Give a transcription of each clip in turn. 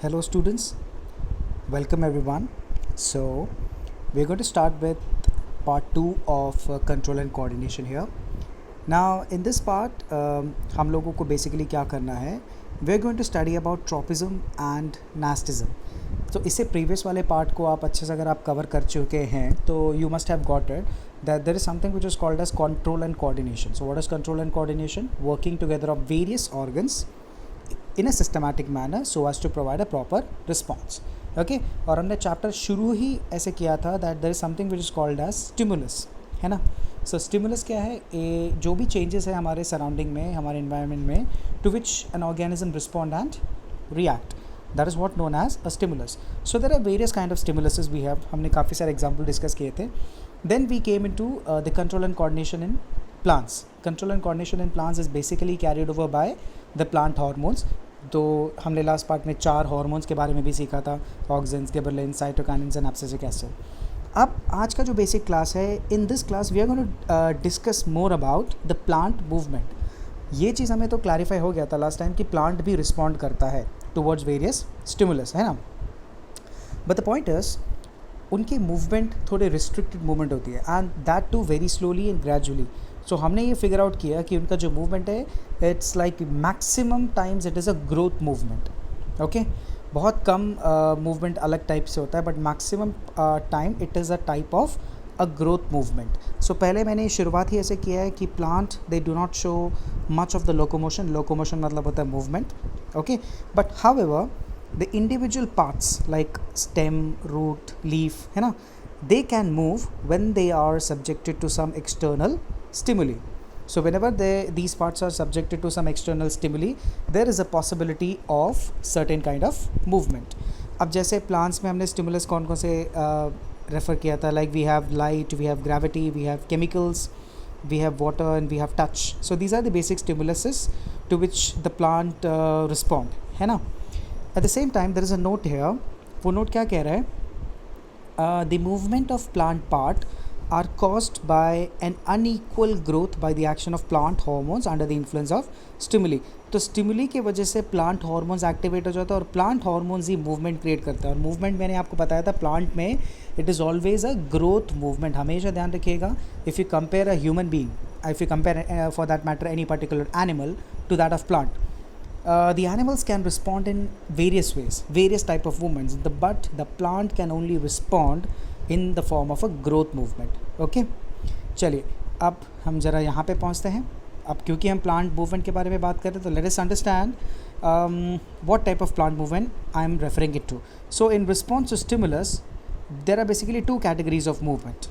Hello students, welcome everyone. So we're going to start with part 2 of control and coordination here. Now in this part हम लोगों को basically क्या करना है, we're going to study about tropism and nastism. तो इससे previous वाले part को आप अच्छे से अगर आप cover कर चुके हैं तो you must have got it that there is something which is called as control and coordination. So what is control and coordination? Working together of various organs in a systematic manner so as to provide a proper response. Okay, और हमने chapter शुरू ही ऐसे किया था that there is something which is called as stimulus, है ना. सो stimulus क्या है, जो भी चेंजेस है हमारे सराउंडिंग में, हमारे इन्वायरमेंट में, to which an organism respond and react, that is what known as a stimulus. So there are various kind of stimuluses we have. हमने काफ़ी सारे एग्जाम्पल डिस्कस किए थे. Then we came into the control and coordination in plants. Control and coordination in plants is basically carried over by the plant hormones. तो हमने last part में 4 hormones के बारे में भी सीखा था, auxins, gibberellins, cytokinins and abscisic acid. अब आज का जो बेसिक क्लास है, in this class we are going to discuss more about the plant movement. ये चीज़ हमें तो क्लैरिफाई हो गया था लास्ट टाइम कि प्लांट भी रिस्पॉन्ड करता है टुवर्ड्स वेरियस स्टिमुलस, है ना. बट द पॉइंट इज उनकी मूवमेंट थोड़ी रिस्ट्रिक्टेड मूवमेंट होती है and that too very slowly and gradually. सो हमने ये फिगर आउट किया कि उनका जो मूवमेंट है it's like maximum times it is a growth movement. Okay, बहुत कम मूवमेंट अलग टाइप से होता है but maximum time it is a type of a growth movement. So पहले मैंने शुरुआत ही ऐसे किया है कि plant they do not show much of the locomotion. Locomotion मतलब होता है movement. Okay, but however the individual parts like stem, root, leaf, है ना, they can move when they are subjected to some external stimuli. So whenever these parts are subjected to some external stimuli, there is a possibility of certain kind of movement. अब जैसे plants में हमने stimulus कौन कौन से refer किया था, like we have light, we have gravity, we have chemicals, we have water and we have touch. So these are the basic stimuluses to which the plant respond, है ना. At the same time there is a note here. वो note क्या कह रहा है, the movement of plant part are caused by an unequal growth by the action of plant hormones under the influence of stimuli. तो stimuli के वजह से plant hormones activate हो जाता है और plant hormones ही movement create करता है. और movement मैंने आपको बताया था plant में it is always a growth movement. हमेशा ध्यान रखिएगा, if you compare a human being, if you compare for that matter any particular animal to that of plant, the animals can respond in various ways, various type of movements, but the plant can only respond in the form of a growth movement. Okay, चलिए अब हम ज़रा यहाँ पे पहुँचते हैं. अब क्योंकि हम प्लांट मूवमेंट के बारे में बात कर रहे हैं तो late us understand what type of plant movement I am referring it to. So in response to stimulus there are basically 2 categories of movement.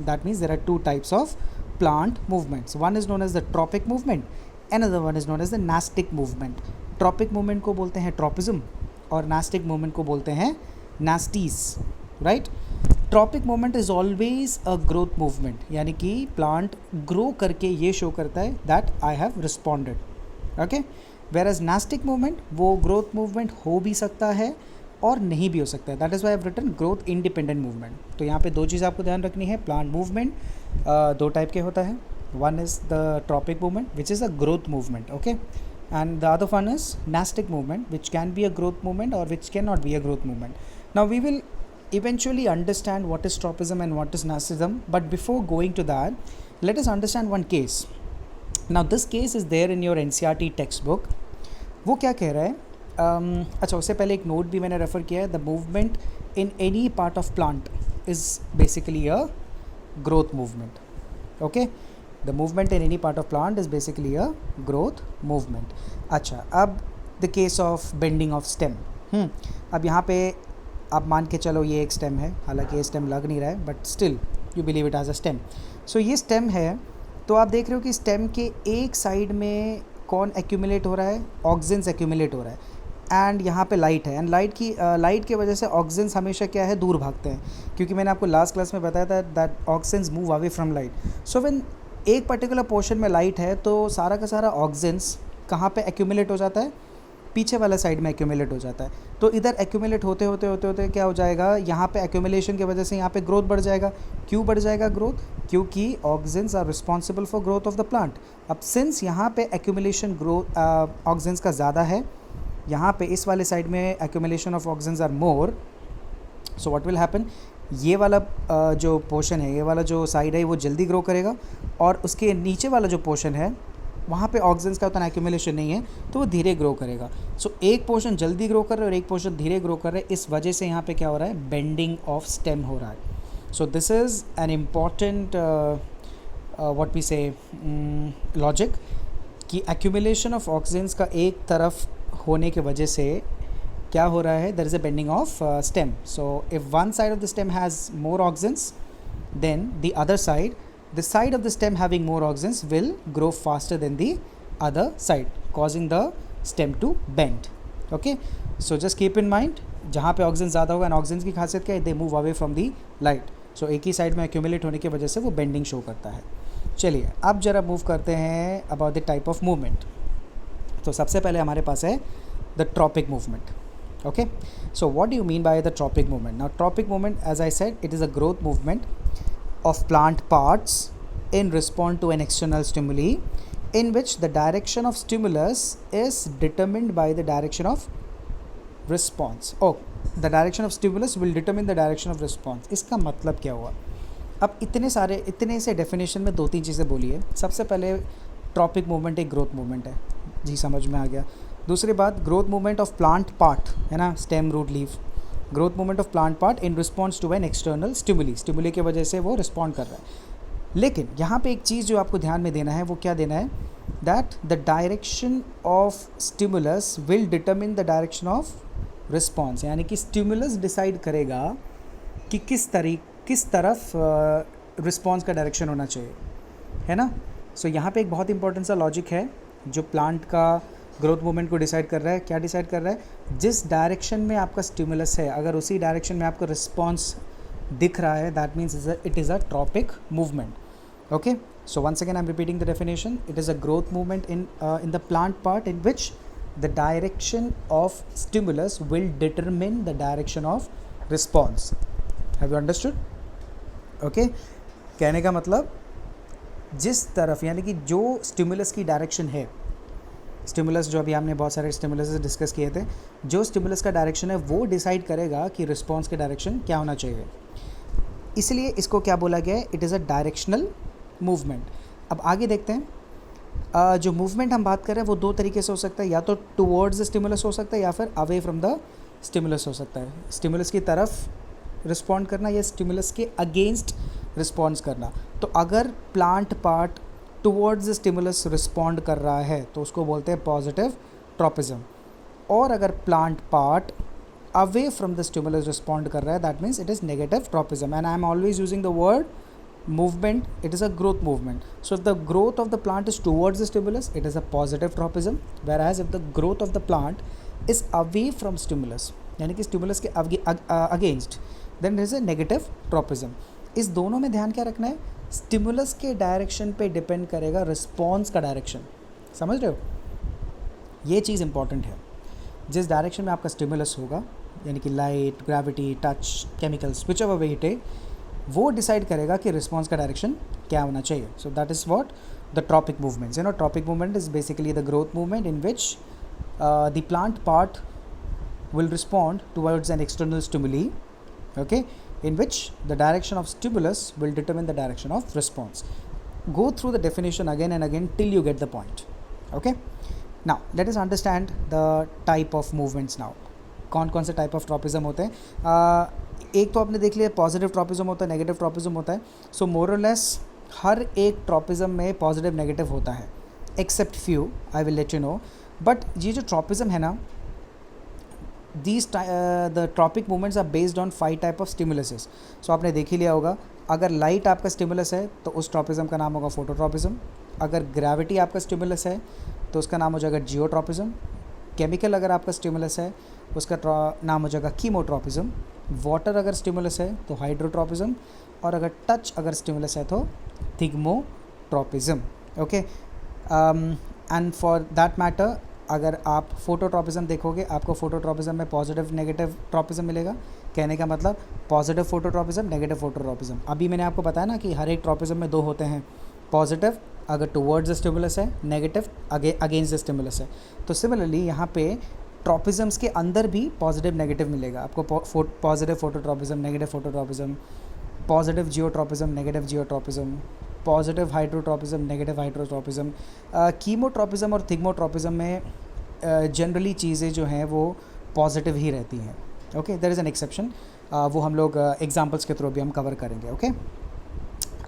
That means there are 2 types of plant movements. One is known as the tropic movement, another one is known as the nastic movement. Tropic movement को बोलते हैं tropism और nastic movement को बोलते हैं nasties, right. Tropic movement is always a growth movement, यानी कि plant grow करके ये शो करता है that I have responded. Okay, whereas nastic movement वो ग्रोथ मूवमेंट हो भी सकता है और नहीं भी हो सकता है. That is why I have written growth independent movement. तो यहाँ पे 2 चीज़ आपको ध्यान रखनी है. प्लांट मूवमेंट 2 टाइप के होता है. One is the tropic movement which is a growth movement, okay, and the other one is nastic movement which can be a growth movement or which cannot be a growth movement. Now we will eventually understand what is tropism and what is nastism, but before going to that let us understand one case. Now this case is there in your NCERT textbook. वो क्या कह रहा है, अच्छा उससे पहले एक note भी मैंने रेफ़र किया है. The movement in any part of plant is basically a growth movement. Okay, the movement in any part of plant is basically a growth movement. अच्छा, अब the case of bending of stem. अब यहाँ पे आप मान के चलो ये एक stem है, हालांकि ये stem लग नहीं रहा है but still you believe it as a stem. So ये stem है तो आप देख रहे हो कि stem के एक साइड में कौन accumulate हो रहा है, ऑक्सिन्स accumulate हो रहा है एंड यहाँ पे लाइट है. एंड लाइट की वजह से ऑक्सिन्स हमेशा क्या है, दूर भागते हैं, क्योंकि मैंने आपको लास्ट क्लास में बताया था that auxins move away from light. So when एक पर्टिकुलर पोर्शन में लाइट है तो सारा का सारा ऑक्सिन्स कहाँ पे एक्यूमुलेट हो जाता है, पीछे वाला साइड में एक्यूमुलेट हो जाता है. तो इधर एक्यूमुलेट होते होते होते होते क्या हो जाएगा, यहाँ पे एक्यूमुलेशन की वजह से यहाँ पे ग्रोथ बढ़ जाएगा. क्यों बढ़ जाएगा ग्रोथ, क्योंकि auxins are responsible for growth of the plant. अब सिंस यहाँ पे एक्यूमुलेशन ग्रोथ ऑक्सिन्स का ज़्यादा है यहाँ पे इस वाले साइड में accumulation of oxygen are more, so what will happen, ये वाला जो पोर्शन है, ये वाला जो साइड है वो जल्दी ग्रो करेगा, और उसके नीचे वाला जो पोर्शन है वहाँ पे ऑक्सीजन का उतना एक्यूमुलेशन नहीं है तो वो धीरे ग्रो करेगा। सो एक पोर्शन जल्दी ग्रो कर रहा है और एक पोर्शन धीरे ग्रो कर रहा है, इस वजह से यहाँ पे क्या हो रहा है, बेंडिंग ऑफ स्टेम हो रहा है। So this is an important what we say logic कि एक्यूमुलेशन ऑफ ऑक्सीजन का एक तरफ होने के वजह से क्या हो रहा है, there is a bending of stem. So if one side of the stem has more oxygens then the other side, the side of the stem having more oxygens will grow faster than the other side, causing the stem to bend. Okay, so just keep in mind, जहाँ पे oxygen ज़्यादा होगा, oxygen की खासियत क्या है, they move away from the light, so एक ही साइड में एक्यूमुलेट होने की वजह से वो बेंडिंग शो करता है। चलिए अब जरा मूव करते हैं about the type of movement. तो सबसे पहले हमारे पास है the tropic movement. Okay, so what do you mean by the tropic movement? Now tropic movement, as I said, it is a growth movement of plant parts in response to an external stimuli, in which the direction of stimulus is determined by the direction of response. Oh, the direction of stimulus will determine the direction of response. इसका मतलब क्या हुआ? अब इतने से definition में दो तीन चीज़ें बोली है। सबसे पहले ट्रॉपिक मूवमेंट एक ग्रोथ मूवमेंट है, जी समझ में आ गया। दूसरी बात, growth movement of plant part है ना, stem, root, leaf, growth movement of plant part in response to an external stimuli के वजह से वो रिस्पॉन्ड कर रहा है। लेकिन यहाँ पे एक चीज़ जो आपको ध्यान में देना है, वो क्या देना है, that the direction of stimulus will determine the direction of response, यानी कि स्टिमुलस डिसाइड करेगा कि किस तरफ रिस्पॉन्स का डायरेक्शन होना चाहिए, है ना। सो यहाँ पे एक बहुत इंपॉर्टेंट सा लॉजिक है जो प्लांट का ग्रोथ मूवमेंट को डिसाइड कर रहा है। क्या डिसाइड कर रहा है? जिस डायरेक्शन में आपका स्टिमुलस है, अगर उसी डायरेक्शन में आपको रिस्पॉन्स दिख रहा है, that means it is a tropic movement. Okay, so once again I am repeating the definition, it is a growth movement in the plant part in which the direction of stimulus will determine the direction of response. Have you understood? Okay, कहने का मतलब जिस तरफ, यानी कि जो stimulus की direction है, स्टिमुलस जो अभी हमने बहुत सारे स्टिमुलस डिस्कस किए थे, जो स्टिमुलस का डायरेक्शन है वो डिसाइड करेगा कि रिस्पॉन्स का डायरेक्शन क्या होना चाहिए। इसलिए इसको क्या बोला गया है, it is a directional movement. अब आगे देखते हैं, जो मूवमेंट हम बात कर रहे हैं वो दो तरीके से हो सकता है, या तो टुवर्ड्स द स्टिमुलस हो सकता है या फिर अवे फ्रॉम द स्टिमुलस हो सकता है। स्टिमुलस की तरफ रिस्पॉन्ड करना या स्टिमुलस के अगेंस्ट रिस्पॉन्स करना। तो अगर plant part towards the stimulus respond कर रहा है तो उसको बोलते हैं पॉजिटिव ट्रॉपिज्म, और अगर plant part away from the stimulus respond कर रहा है, that means it is negative tropism. And I am always using the word movement, it is a growth movement. So if the growth of the plant is towards the stimulus, it is a positive tropism, whereas if the growth of the plant is away from stimulus, यानी कि stimulus के against, then is a negative tropism. इस दोनों में ध्यान क्या रखना है, स्टिमुलस के डायरेक्शन पे डिपेंड करेगा रिस्पॉन्स का डायरेक्शन। समझ रहे हो, ये चीज़ इंपॉर्टेंट है। जिस डायरेक्शन में आपका स्टिमुलस होगा, यानी कि light, gravity, touch, chemicals, whichever way it is, वो डिसाइड करेगा कि रिस्पॉन्स का डायरेक्शन क्या होना चाहिए। So that is what the tropic movements. Tropic movement is basically the growth movement in which the plant part will respond towards an external stimuli, okay, in which the direction of stimulus will determine the direction of response. Go through the definition again and again till you get the point. Okay, now let us understand the type of movements now. कौन कौन से type of tropism होते हैं? एक तो आपने देख लिया, पॉजिटिव ट्रॉपिज्म होता है, नेगेटिव ट्रॉपिज्म होता है। सो मोर और लेस हर एक ट्रॉपिज्म में पॉजिटिव नेगेटिव होता है, except few, I will let you know. But ये जो ट्रॉपिज्म है ना, the tropic movements are based on 5 type of stimuluses. So आपने देख ही लिया होगा, अगर लाइट आपका स्टिमुलस है तो उस ट्रॉपिज्म का नाम होगा फोटोट्रॉपिज्म। अगर ग्रेविटी आपका स्टिमुलस है तो उसका नाम हो जाएगा जियोट्रॉपिज्म। केमिकल अगर आपका स्टिमुलस है उसका नाम हो जाएगा कीमोट्रॉपिज्म। वाटर अगर स्टिमुलस है तो हाइड्रोट्रॉपिज्म, और अगर टच अगर स्टिमुलस है तो thigmotropism. Okay, and for that matter अगर आप फोटोट्रॉपिज्म देखोगे, आपको फोटोट्रॉपिज्म में पॉजिटिव नेगेटिव ट्रॉपिज्म मिलेगा। कहने का मतलब पॉजिटिव फोटोट्रॉपिज्म, नेगेटिव फोटोट्रॉपिज्म। अभी मैंने आपको बताया ना कि हर एक ट्रॉपिज्म में दो होते हैं, पॉजिटिव अगर टुवर्ड्स द स्टिमुलस है, नेगेटिव अगेंस्ट द स्टिमुलस है। तो सिमिलरली यहाँ पे ट्रॉपिज्म्स के अंदर भी पॉजिटिव नेगेटिव मिलेगा आपको, positive phototropism, negative phototropism, positive geotropism, negative geotropism, positive hydrotropism, negative hydrotropism. Chemotropism और थिग्मोट्रॉपिज्म में जनरली चीज़ें जो हैं वो पॉजिटिव ही रहती हैं। Okay, there is an exception, वो हम लोग एग्जांपल्स के थ्रू भी हम कवर करेंगे। Okay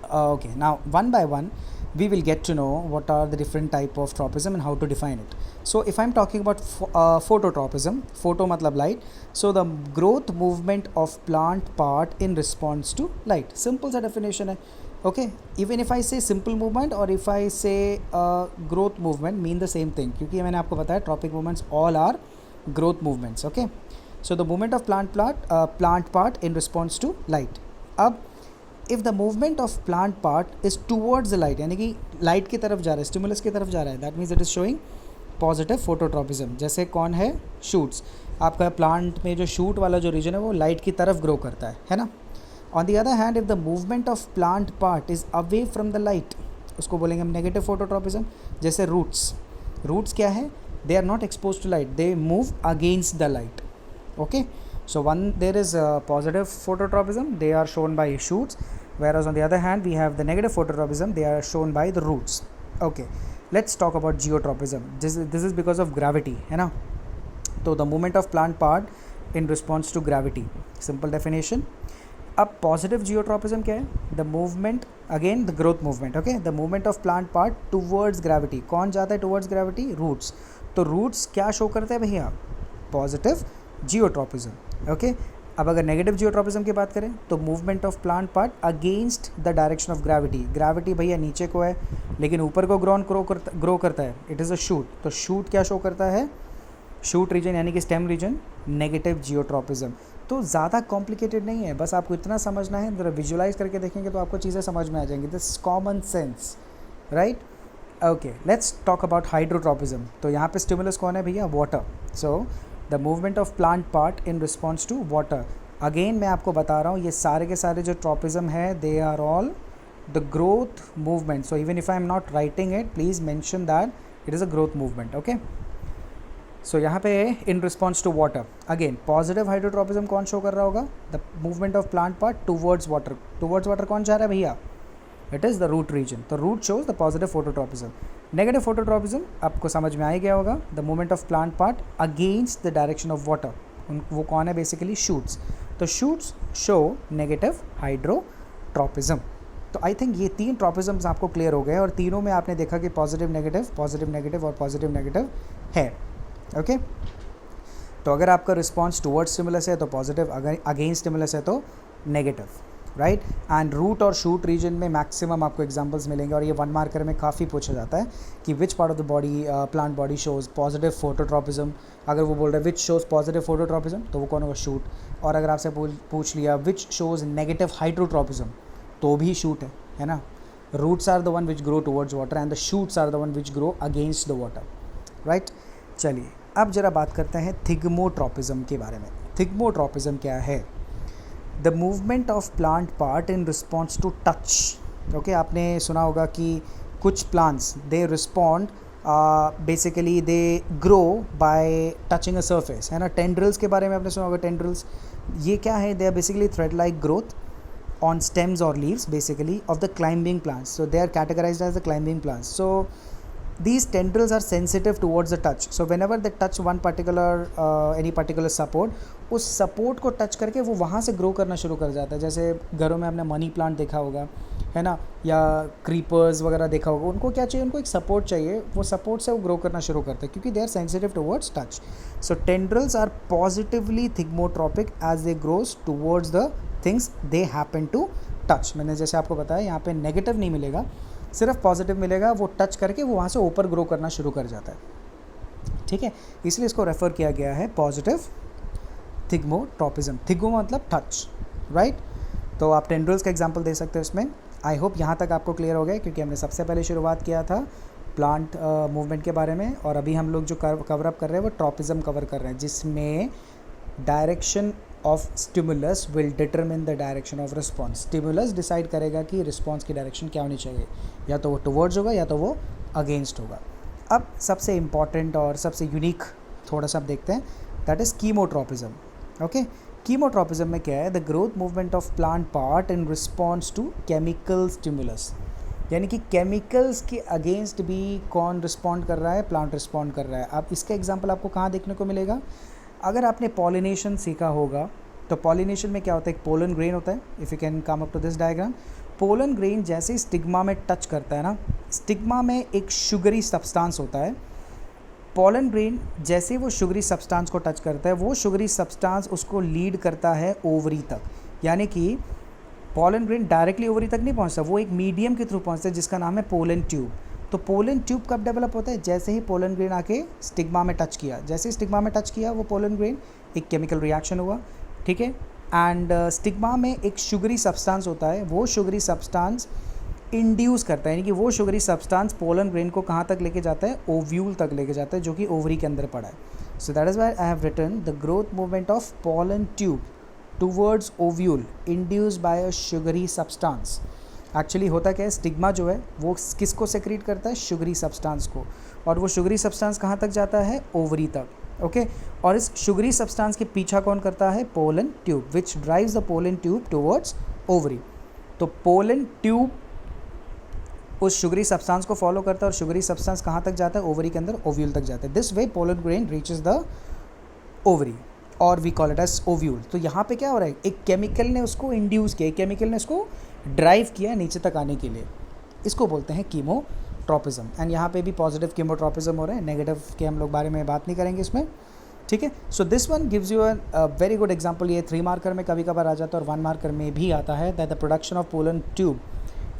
okay, now one by one we will get to know what are the different type of tropism and how to define it. So if I'm talking about phototropism, photo matlab light, so the growth movement of plant part in response to light, simple सा definition है। okay, even if I say simple movement or if I say growth movement mean the same thing, क्योंकि मैंने आपको बताया tropic movements all are growth movements। okay, so the movement of plant part in response to light। अब if the movement of plant part is towards the light, यानी कि light की तरफ जा रहा है, स्टिमुलस की तरफ जा रहा है, that means it is showing positive phototropism. जैसे कौन है, शूट्स, आपका प्लांट में जो शूट वाला जो रीजन है वो लाइट की तरफ ग्रो करता है ना। On the other hand if the movement of plant part is away from the light, उसको बोलेंगे हम नेगेटिव फोटोट्रॉपिज्म। जैसे रूट्स क्या है, they are not expose to light, they move against the light. Okay, so one there is positive phototropism, they are shown by shoots, whereas on the other hand we have the negative phototropism, they are shown by the roots। okay, let's talk about geotropism। this is because of gravity है ना, तो the movement of plant part in response to gravity, simple definition। अब positive geotropism क्या है, the movement, again the growth movement। okay, the movement of plant part towards gravity, कौन जाता है towards gravity, roots। तो roots क्या show करते हैं भैया, positive जियोट्रॉपिज्म। ओके, अब अगर नेगेटिव जियोट्रॉपिज्म की बात करें तो movement of plant part against the direction of gravity, gravity भैया नीचे को है लेकिन ऊपर को ग्रो करता है, इट इज़ अ शूट। तो शूट क्या शो करता है, शूट रीजन यानी कि स्टेम रीजन, नेगेटिव जियोट्रॉपिज्म। तो ज़्यादा कॉम्प्लिकेटेड नहीं है, बस आपको इतना समझना है, ज़रा विजुलाइज करके देखेंगे तो आपको चीज़ें समझ में आ जाएंगी, this common sense, right. Okay, let's talk about hydrotropism. तो यहाँ पे स्टिमुलस कौन है भैया, water. So the movement of plant part in response to water, again मैं आपको बता रहा हूँ ये सारे के सारे जो ट्रॉपिज्म है they are all the growth movement. So even if I am not writing it, please mention that it is a growth movement. Okay, so यहाँ पे in response to water, again positive hydrotropism कौन show कर रहा होगा, the movement of plant part towards water. Towards water कौन जा रहा है भैया, it is the root region. तो root shows the positive phototropism. Negative phototropism आपको समझ में आ ही गया होगा, the movement of plant part against the direction of water, वो कौन है बेसिकली, शूट्स। तो शूट्स शो नेगेटिव हाइड्रोट्रॉपिज्म। तो आई थिंक ये तीन ट्रॉपिज्म्स आपको क्लियर हो गए और तीनों में आपने देखा कि पॉजिटिव नेगेटिव और पॉजिटिव नेगेटिव है। ओके, तो अगर आपका रिस्पॉन्स टुवर्ड्स स्टिमुलस है तो पॉजिटिव, अगर अगेंस्ट स्टिमुलस है तो नेगेटिव, राइट। एंड रूट और शूट रीजन में मैक्सिमम आपको एग्जांपल्स मिलेंगे और ये 1 मार्कर में काफ़ी पूछा जाता है कि which part of the body, plant body shows positive phototropism. अगर वो बोल रहे हैं विच शोज पॉजिटिव फोटोट्रॉपिज्म तो वो कौन होगा, शूट। और अगर आपसे पूछ लिया विच शोज नेगेटिव हाइड्रोट्रॉपिज्म तो भी शूट है ना। Roots are the one which grow towards water and the shoots are the one which grow against the water, right. चलिए अब जरा बात करते हैं थिग्मोट्रॉपिज्म के बारे में। थिग्मोट्रॉपिज्म क्या है, the movement of plant part in response to touch. Okay, आपने सुना होगा कि कुछ plants they respond basically they grow by touching a surface, है ना। टेंड्रिल्स के बारे में आपने सुना होगा, टेंड्रिल्स ये क्या है, they are basically thread like growth on stems or leaves basically of the climbing plants, so they are categorized as the climbing plants. So these tendrils are sensitive towards the touch, so whenever they touch one particular any particular support, उस support को touch करके वो वहाँ से grow करना शुरू कर जाता है। जैसे घरों में आपने मनी प्लांट देखा होगा, है ना, या क्रीपर्स वगैरह देखा होगा, उनको क्या चाहिए, उनको एक सपोर्ट चाहिए, वो सपोर्ट से वो ग्रो करना शुरू करते हैं क्योंकि they are sensitive towards touch. So tendrils are positively thigmotropic as they grows towards the things they happen to touch. मैंने जैसे आपको बताया यहाँ पे नेगेटिव नहीं मिलेगा, सिर्फ पॉजिटिव मिलेगा, वो टच करके वो वहाँ से ऊपर ग्रो करना शुरू कर जाता है, ठीक है। इसलिए इसको रेफ़र किया गया है पॉजिटिव थिग्मोट्रॉपिज्म। थिग्मो मतलब टच, राइट। तो आप टेंड्रल्स का एग्जांपल दे सकते हो इसमें। आई होप यहाँ तक आपको क्लियर हो गया, क्योंकि हमने सबसे पहले शुरुआत किया था प्लांट मूवमेंट के बारे में, और अभी हम लोग जो कवर अप कर रहे हैं वो ट्रॉपिज्म कवर कर रहे हैं, जिसमें direction of stimulus will determine the direction of response. Stimulus decide करेगा कि रिस्पॉन्स की डायरेक्शन क्या होनी चाहिए, या तो वो टुवर्ड्स होगा या तो वो अगेंस्ट होगा। अब सबसे इम्पॉर्टेंट और सबसे यूनिक थोड़ा सा आप देखते हैं, that is chemotropism. Okay, chemotropism में क्या है, the growth movement of plant part in response to chemical stimulus. यानी कि केमिकल्स के अगेंस्ट भी कौन रिस्पॉन्ड कर रहा है, प्लांट रिस्पॉन्ड कर रहा है. अब इसका एग्जांपल आपको कहाँ देखने को मिलेगा, अगर आपने पॉलिनेशन सीखा होगा तो पॉलिनेशन में क्या होता है, एक पोलन ग्रेन होता है. If you can come up to this diagram, pollen grain जैसे स्टिग्मा में टच करता है ना, स्टिग्मा में एक शुगरी सब्सटेंस होता है. पोलन ग्रेन जैसे वो शुगरी सब्सटेंस को टच करता है, वो शुगरी सब्सटेंस उसको लीड करता है ओवरी तक. यानी कि पोलन ग्रेन डायरेक्टली ओवरी तक नहीं पहुंचता, वो एक मीडियम के थ्रू पहुंचता है जिसका नाम है पोलन ट्यूब. तो पोलन ट्यूब कब डेवलप होता है, जैसे ही पोलन ग्रेन आके स्टिग्मा में टच किया. जैसे ही स्टिग्मा में टच किया वो पोलन ग्रेन, एक केमिकल रिएक्शन हुआ, ठीक है. एंड स्टिग्मा में एक शुगरी सब्सटेंस होता है, वो शुगरी सब्सटेंस इंड्यूस करता है, यानी कि वो शुगरी सब्सटेंस पोलन ग्रेन को कहाँ तक लेके जाता है, ओव्यूल तक लेके जाता है, जो कि ओवरी के अंदर पड़ा है. So that is why I have written the growth movement of pollen tube towards ovule induced by a sugary substance. Actually होता क्या है, स्टिग्मा जो है वो किसको सेक्रेट करता है, शुगरी सब्सटेंस को, और वो शुगरी सब्सटेंस कहाँ तक जाता है, ओवरी तक. ओके, और इस शुगरी सब्सटेंस के पीछा कौन करता है, pollen tube, which drives the pollen tube towards ovary. तो पोलन ट्यूब उस शुगरी सब्सटेंस को फॉलो करता है और शुगरी सब्सटेंस कहाँ तक जाता है, ओवरी के अंदर, ओव्यूल तक जाता है. This way pollen grain reaches the ovary और we call it as ovule. तो यहाँ पे क्या हो रहा है, एक केमिकल ने उसको इंड्यूस किया, एक केमिकल ने उसको ड्राइव किया नीचे तक आने के लिए. इसको बोलते हैं कीमोट्रोपिज्म. एंड यहाँ पे भी पॉजिटिव कीमोट्रोपिज्म हो रहा है, नेगेटिव के हम लोग बारे में बात नहीं करेंगे इसमें, ठीक है. So this one gives you a very good example. ये 3 मार्कर में कभी कभार आ जाता है और 1 मार्कर में भी आता है, that the production of pollen tube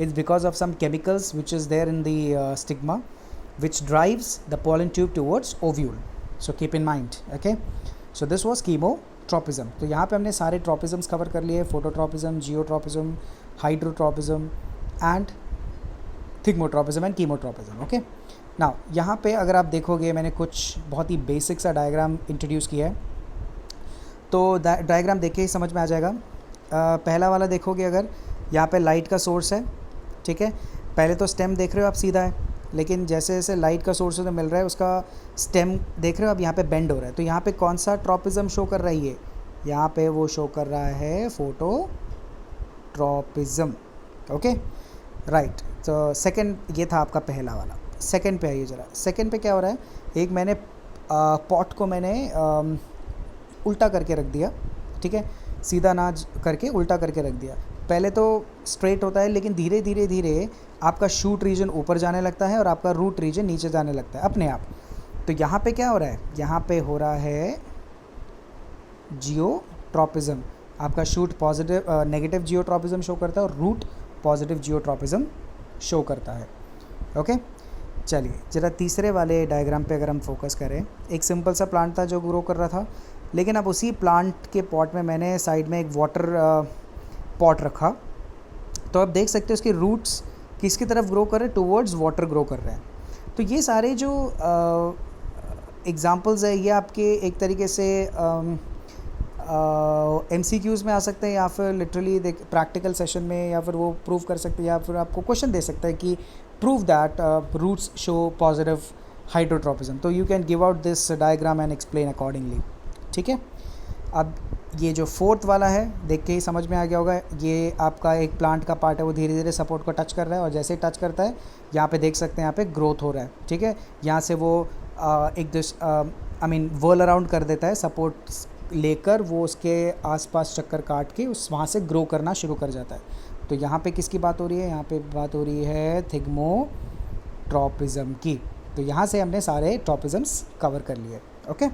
is because of some chemicals which is there in the stigma which drives the pollen tube towards ovule. So keep in mind, okay. So this was chemotropism. तो यहाँ पे हमने सारे tropisms cover कर लिए, phototropism, geotropism, hydrotropism and thigmotropism and chemotropism. Okay. Now यहाँ पे अगर आप देखोगे, मैंने कुछ बहुत ही बेसिक सा डायग्राम इंट्रोड्यूस किया है, तो डायग्राम देख के ही समझ में आ जाएगा. पहला वाला देखोगे, अगर यहाँ पे लाइट का सोर्स है, ठीक है. पहले तो स्टेम देख रहे हो आप सीधा है, लेकिन जैसे जैसे लाइट का सोर्स तो मिल रहा है, उसका स्टेम देख रहे हो अब यहाँ पे बेंड हो रहा है. तो यहाँ पे कौन सा ट्रोपिज्म शो कर रही है, यहाँ पे वो शो कर रहा है फोटोट्रोपिज्म. Okay, right. तो सेकंड, ये था आपका पहला वाला. सेकंड पे आइए जरा. सेकंड पे क्या हो रहा है, एक मैंने पॉट को मैंने उल्टा करके रख दिया, ठीक है, सीधा ना करके उल्टा करके रख दिया. पहले तो स्ट्रेट होता है, लेकिन धीरे धीरे धीरे आपका शूट रीजन ऊपर जाने लगता है और आपका रूट रीजन नीचे जाने लगता है अपने आप. तो यहाँ पे क्या हो रहा है, यहाँ पे हो रहा है जियोट्रोपिज्म. आपका shoot positive negative geotropism show करता है और रूट पॉजिटिव जियोट्रोपिज्म शो करता है. ओके, चलिए ज़रा तीसरे वाले डायग्राम पे अगर हम फोकस करें, एक सिंपल सा प्लांट था जो ग्रो कर रहा था, लेकिन अब उसी प्लांट के पॉट में मैंने साइड में एक वाटर पॉट रखा. तो आप देख सकते हो उसके रूट्स किसकी तरफ ग्रो कर रहे हैं, टुवर्ड्स वाटर ग्रो कर रहे हैं. तो ये सारे जो एग्जांपल्स है, ये आपके एक तरीके से MCQs में आ सकते हैं, या फिर लिटरली प्रैक्टिकल सेशन में, या फिर वो प्रूव कर सकते हैं, या फिर आपको क्वेश्चन दे सकता है कि prove that roots show positive hydrotropism. तो you can give out this diagram and explain accordingly, ठीक है. अब ये जो फोर्थ वाला है, देख के ही समझ में आ गया होगा, ये आपका एक प्लांट का पार्ट है, वो धीरे धीरे सपोर्ट को टच कर रहा है, और जैसे ही टच करता है यहाँ पे देख सकते हैं यहाँ पे ग्रोथ हो रहा है, ठीक है. यहाँ से वो वर्ल अराउंड कर देता है, सपोर्ट लेकर वो उसके आसपास चक्कर काट के उस वहाँ से ग्रो करना शुरू कर जाता है. तो यहाँ पे किसकी बात हो रही है, यहाँ पे बात हो रही है थिग्मोट्रोपिज्म की. तो यहाँ से हमने सारे ट्रोपिज्म्स कवर कर लिए. ओके,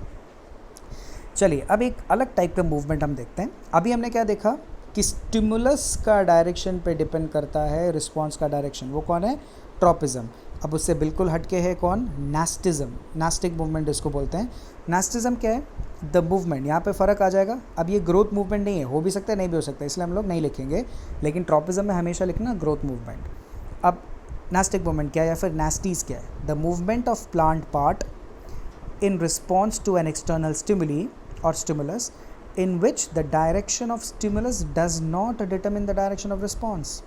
चलिए अब एक अलग टाइप का मूवमेंट हम देखते हैं. अभी हमने क्या देखा कि स्टिमुलस का डायरेक्शन पे डिपेंड करता है रिस्पांस का डायरेक्शन. वो कौन है, ट्रोपिज्म. अब उससे बिल्कुल हटके है कौन, नास्टिज्म. नास्टिक मूवमेंट इसको बोलते हैं. नास्टिज्म क्या है, द मूवमेंट. यहाँ पे फ़र्क आ जाएगा. अब ये ग्रोथ मूवमेंट नहीं है, हो भी सकता है नहीं भी हो सकता है, इसलिए हम लोग नहीं लिखेंगे, लेकिन ट्रोपिज्म में हमेशा लिखना ग्रोथ मूवमेंट. अब नास्टिक मूवमेंट क्या है, या फिर नास्टीज क्या है, the movement of plant part in response to an external stimuli or stimulus in which the direction of stimulus does not determine the direction of response.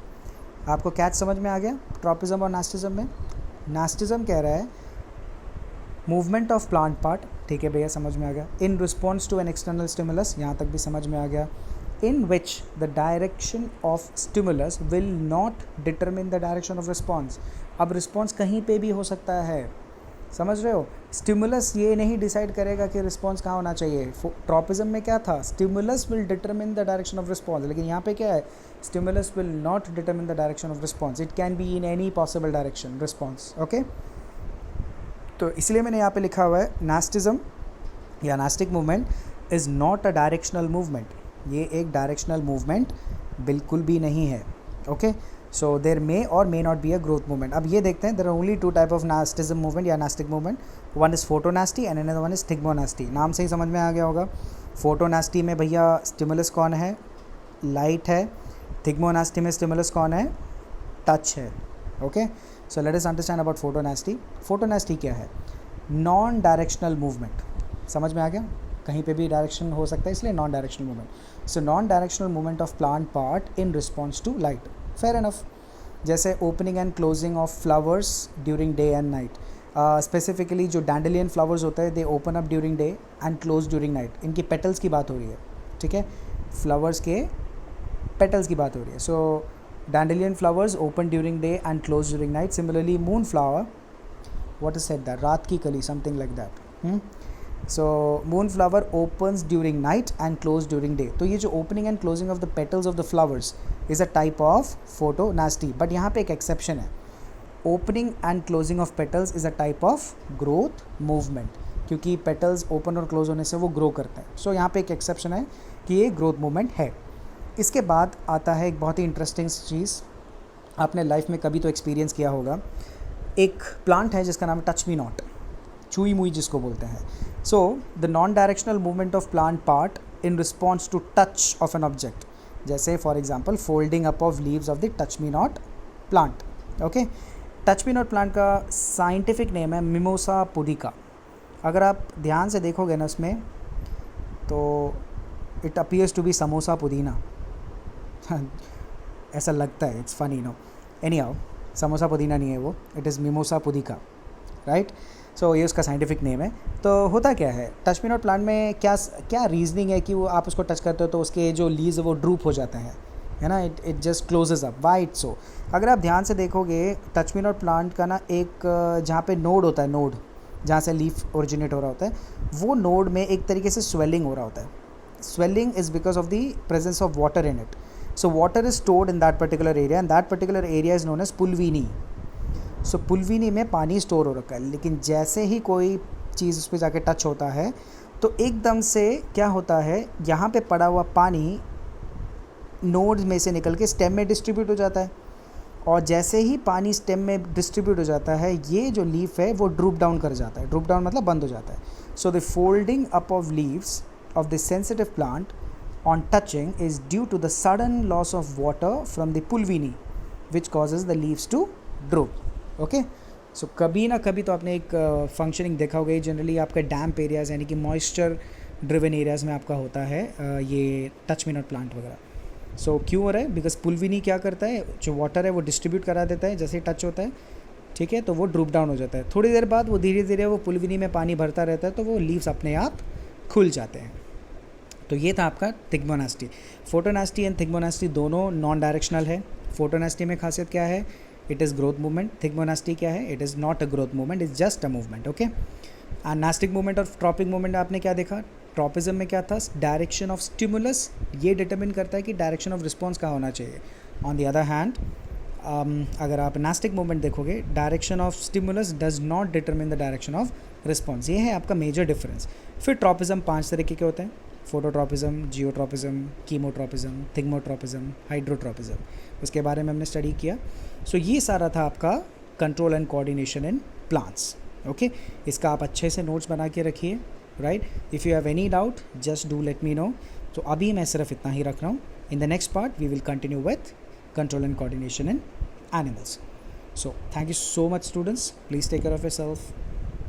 आपको कैच समझ में आ गया ट्रोपिज्म और नास्टिज्म में. नास्टिज्म कह रहा है मूवमेंट ऑफ प्लांट पार्ट ठीक है भैया, समझ में आ गया. In response to an external stimulus, यहाँ तक भी समझ में आ गया. In which the direction of stimulus will not determine the direction of response. अब रिस्पॉन्स कहीं पे भी हो सकता है, समझ रहे हो. स्टिमुलस ये नहीं डिसाइड करेगा कि रिस्पॉन्स कहाँ होना चाहिए. ट्रॉपिज्म में क्या था, stimulus will determine the direction of response, लेकिन यहाँ पे क्या है, stimulus will not determine the direction of response. It can be in any possible direction response. Okay, तो इसलिए मैंने यहाँ पे लिखा हुआ है नास्टिज्म या nastic movement is not a directional movement. ये एक डायरेक्शनल मूवमेंट बिल्कुल भी नहीं है. ओके, सो देर मे और may not be a growth movement. अब ये देखते हैं, there are only two type of nastism movement या nastic movement. One is photonasty and another one is thigmonasty. नाम से ही समझ में आ गया होगा. फोटोनास्टी में भैया स्टिमुलस कौन है, लाइट है. थिग्मोनास्टी में स्टिमुलस कौन है, टच है. Okay, so let us understand about photonasty. Photonasty क्या है, नॉन डायरेक्शनल मूवमेंट. समझ में आ गया, कहीं पे भी डायरेक्शन हो सकता है, इसलिए non directional movement. So non directional movement of plant part in response to light. Fair enough. जैसे opening and closing of flowers during day and night. Specifically जो डैंडेलियन फ्लावर्स होते हैं, they open up during day and close during night. इनकी petals की बात हो रही है, ठीक है, फ्लावर्स के पेटल्स की बात हो रही है. So dandelion flowers open during day and close during night. Similarly moon flower, what is said that, रात की कली, something like that. So moonflower opens during night and close during day. तो ये जो opening and closing of the petals of the flowers is a type of photonasty. But यहाँ पे एक exception है. Opening and closing of petals is a type of growth movement. क्योंकि petals open और close होने से वो grow करते हैं. So यहाँ पे एक exception है कि ये growth movement है. इसके बाद आता है एक बहुत ही interesting चीज़, आपने लाइफ में कभी तो एक्सपीरियंस किया होगा. एक प्लांट है जिसका नाम है टच मी नॉट, चुई मुई जिसको बोलते हैं. So the non directional movement of plant part in response to touch of an object. जैसे for example folding up of leaves of the touch me not plant. Okay, touch me not plant का scientific name है Mimosa pudica. अगर आप ध्यान से देखोगे ना उसमें, तो it appears to be samosa पुदीना. ऐसा लगता है, it's funny no. Anyhow, samosa पुदीना नहीं है वो, it is Mimosa pudica, right. So ये उसका साइंटिफिक नेम है. तो होता क्या है, टच मी नॉट प्लांट में क्या रीजनिंग है कि वो आप उसको टच करते हो तो उसके जो लीव्स वो ड्रूप हो जाते हैं, है ना. It just closes up. Why it so? अगर आप ध्यान से देखोगे टच मी नॉट प्लांट का ना एक जहाँ पे नोड होता है, नोड जहाँ से लीफ ओरिजिनेट हो रहा होता है, वो नोड में एक तरीके से स्वेलिंग हो रहा होता है. Swelling is because of the presence of water in it. So water is stored in that particular area and that particular area is known as pulvini. So pulvini में पानी स्टोर हो रखा है, लेकिन जैसे ही कोई चीज़ उस पर जाके टच होता है तो एकदम से क्या होता है, यहाँ पे पड़ा हुआ पानी नोड में से निकल के स्टेम में डिस्ट्रीब्यूट हो जाता है. और जैसे ही पानी स्टेम में डिस्ट्रीब्यूट हो जाता है, ये जो लीफ है वो ड्रूप डाउन कर जाता है. ड्रूप डाउन मतलब बंद हो जाता है. So the folding up of leaves of the sensitive plant on touching is due to the sudden loss of water from the pulvini which causes the leaves to droop. Okay, so कभी ना कभी तो आपने एक functioning देखा होगा. Generally आपका डैम्प areas यानी कि मॉइस्चर ड्रिवन एरियाज़ में आपका होता है ये टच मी नॉट प्लांट वगैरह. सो क्यों हो रहा है, बिकॉज पुलवीनी क्या करता है, जो वाटर है वो डिस्ट्रीब्यूट करा देता है जैसे ही टच होता है, ठीक है, तो वो ड्रूप डाउन हो जाता है. थोड़ी देर बाद वो धीरे धीरे वो पुलवीनी में पानी भरता रहता है, तो वो लीव्स अपने आप खुल जाते हैं. तो ये था आपका थिग्मोनास्टी. फोटोनास्टी एंड थिग्मोनास्टी दोनों नॉन डायरेक्शनल है. फोटोनास्टी में खासियत क्या है, इट इज़ ग्रोथ मूवमेंट. थिग्मोनास्टी क्या है, it is not a growth movement, it's just a movement. Okay, and nastic movement और ट्रॉपिक मूवमेंट आपने क्या देखा, ट्रॉपिज्म में क्या था, डायरेक्शन ऑफ स्टिमुलस ये डिटरमिन करता है कि डायरेक्शन ऑफ रिस्पॉन्स कहाँ होना चाहिए. ऑन द अदर हैंड अगर आप नास्टिक मूवमेंट देखोगे, direction of stimulus does not determine the direction of response. ये है आपका मेजर डिफरेंस. फिर ट्रॉपिज्म 5 तरीके के होते हैं, phototropism, geotropism, chemotropism, thigmotropism, hydrotropism. उसके बारे में हमने स्टडी किया. सो ये सारा था आपका control and coordination in plants. Okay, इसका आप अच्छे से नोट्स बना के रखिए, right. If you have any doubt just do let me know. तो अभी मैं सिर्फ इतना ही रख रहा हूँ. In the next part we will continue with control and coordination in animals. So thank you so much students. Please take care of yourself.